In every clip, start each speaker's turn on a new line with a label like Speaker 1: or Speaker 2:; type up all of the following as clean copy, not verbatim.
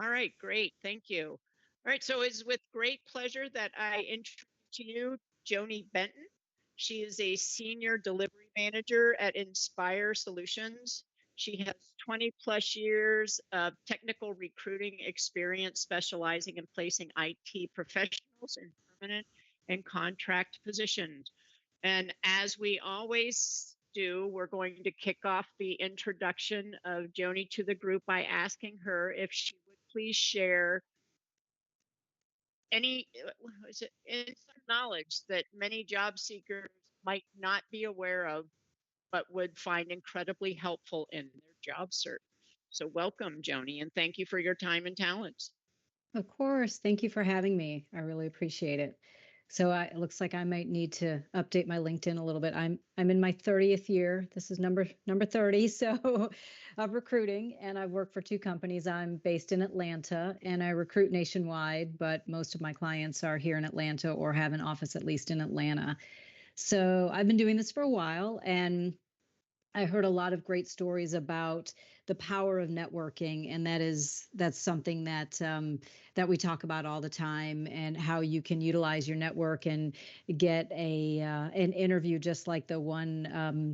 Speaker 1: All right, great. Thank you. All right, so it's with great pleasure that I introduce to you Joni Benton. She is a senior delivery manager at INSPYR Solutions. She has 20 plus years of technical recruiting experience specializing in placing IT professionals in permanent and contract positions. And as we always do, we're going to kick off the introduction of Joni to the group by asking her if she would please share any inside knowledge that many job seekers might not be aware of, but would find incredibly helpful in their job search. So welcome, Joni, and thank you for your time and talents.
Speaker 2: Of course. Thank you for having me. I really appreciate it. So it looks like I might need to update my LinkedIn a little bit. I'm in my 30th year. This is number 30, so of recruiting, and I've worked for two companies. I'm based in Atlanta, and I recruit nationwide, but most of my clients are here in Atlanta or have an office at least in Atlanta. So I've been doing this for a while, and I heard a lot of great stories about the power of networking, and that's something that we talk about all the time, and how you can utilize your network and get an interview, just like the one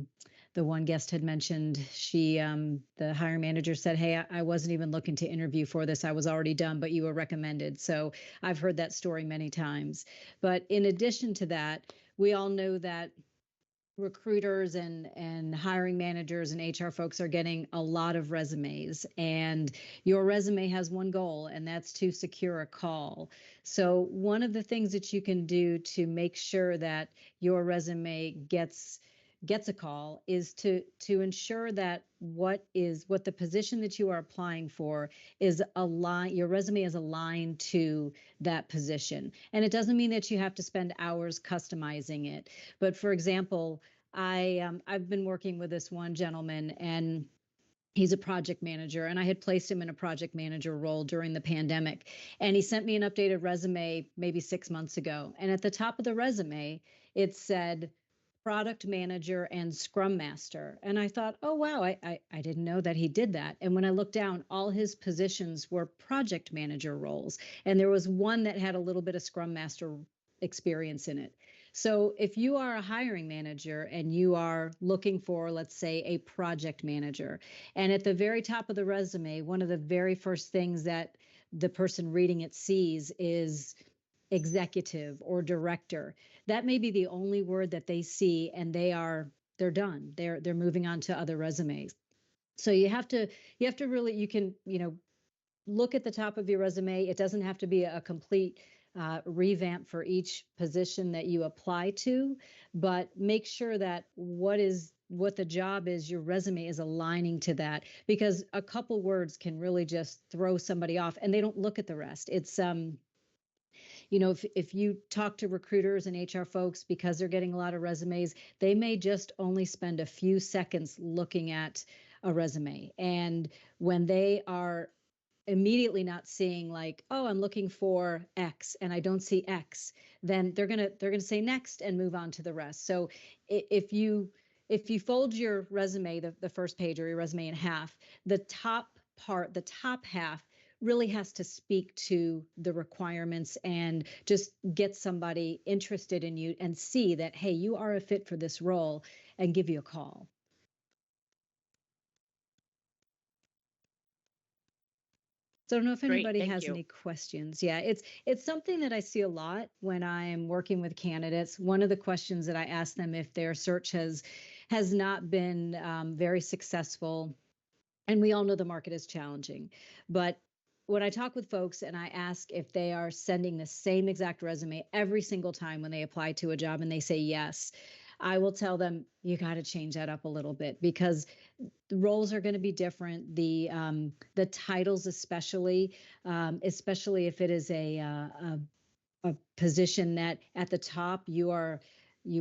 Speaker 2: guest had mentioned. The hiring manager said, "Hey, I wasn't even looking to interview for this. I was already done, but you were recommended." So I've heard that story many times. But in addition to that, we all know that recruiters and hiring managers and HR folks are getting a lot of resumes, and your resume has one goal, and that's to secure a call. So one of the things that you can do to make sure that your resume gets a call is to ensure that what the position that you are applying for is aligned, your resume is aligned to that position. And it doesn't mean that you have to spend hours customizing it. But for example, I've been working with this one gentleman, and he's a project manager, and I had placed him in a project manager role during the pandemic. And he sent me an updated resume maybe 6 months ago. And at the top of the resume, it said product manager and scrum master. And I thought, oh, wow, I didn't know that he did that. And when I looked down, all his positions were project manager roles. And there was one that had a little bit of scrum master experience in it. So if you are a hiring manager and you are looking for, let's say, a project manager, and at the very top of the resume, one of the very first things that the person reading it sees is executive or director, that may be the only word that they see, and they're done. They're moving on to other resumes. So you have to really, you can, look at the top of your resume. It doesn't have to be a complete revamp for each position that you apply to, but make sure that what the job is, your resume is aligning to that, because a couple words can really just throw somebody off, and they don't look at the rest. It's if you talk to recruiters and HR folks, because they're getting a lot of resumes, they may just only spend a few seconds looking at a resume. And when they are immediately not seeing, like, oh, I'm looking for X and I don't see X, then they're gonna say next and move on to the rest. So if you fold your resume, the first page or your resume in half, the top half really has to speak to the requirements and just get somebody interested in you and see that, hey, you are a fit for this role, and give you a call. So I don't know if anybody has any questions. Yeah, it's something that I see a lot when I'm working with candidates. One of the questions that I ask them, if their search has not been very successful, and we all know the market is challenging, but when I talk with folks and I ask if they are sending the same exact resume every single time when they apply to a job, and they say yes, I will tell them, you got to change that up a little bit, because the roles are going to be different. The titles, especially if it is a position that at the top you are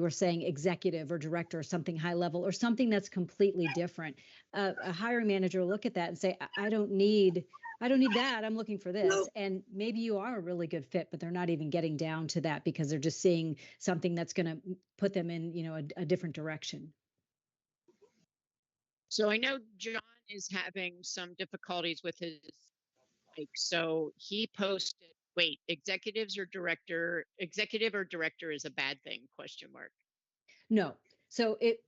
Speaker 2: saying executive or director or something high level or something that's completely different. A hiring manager will look at that and say, I don't need that. I'm looking for this. And maybe you are a really good fit, but they're not even getting down to that, because they're just seeing something that's going to put them in, a different direction.
Speaker 1: So I know John is having some difficulties with his like, so he posted, wait, executive or director is a bad thing, question mark.
Speaker 2: No. So it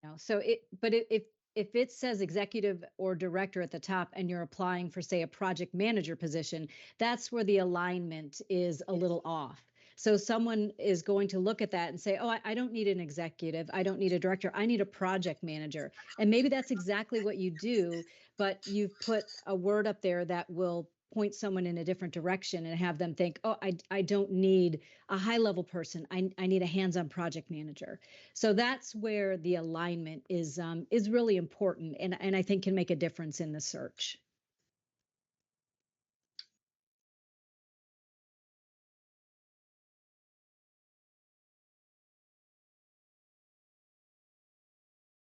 Speaker 2: No, so if it says executive or director at the top and you're applying for, say, a project manager position, that's where the alignment is a little off. So someone is going to look at that and say, oh, I don't need an executive. I don't need a director. I need a project manager. And maybe that's exactly what you do, but you've put a word up there that will point someone in a different direction and have them think, oh, I don't need a high level person. I need a hands-on project manager. So that's where the alignment is really important, and I think can make a difference in the search.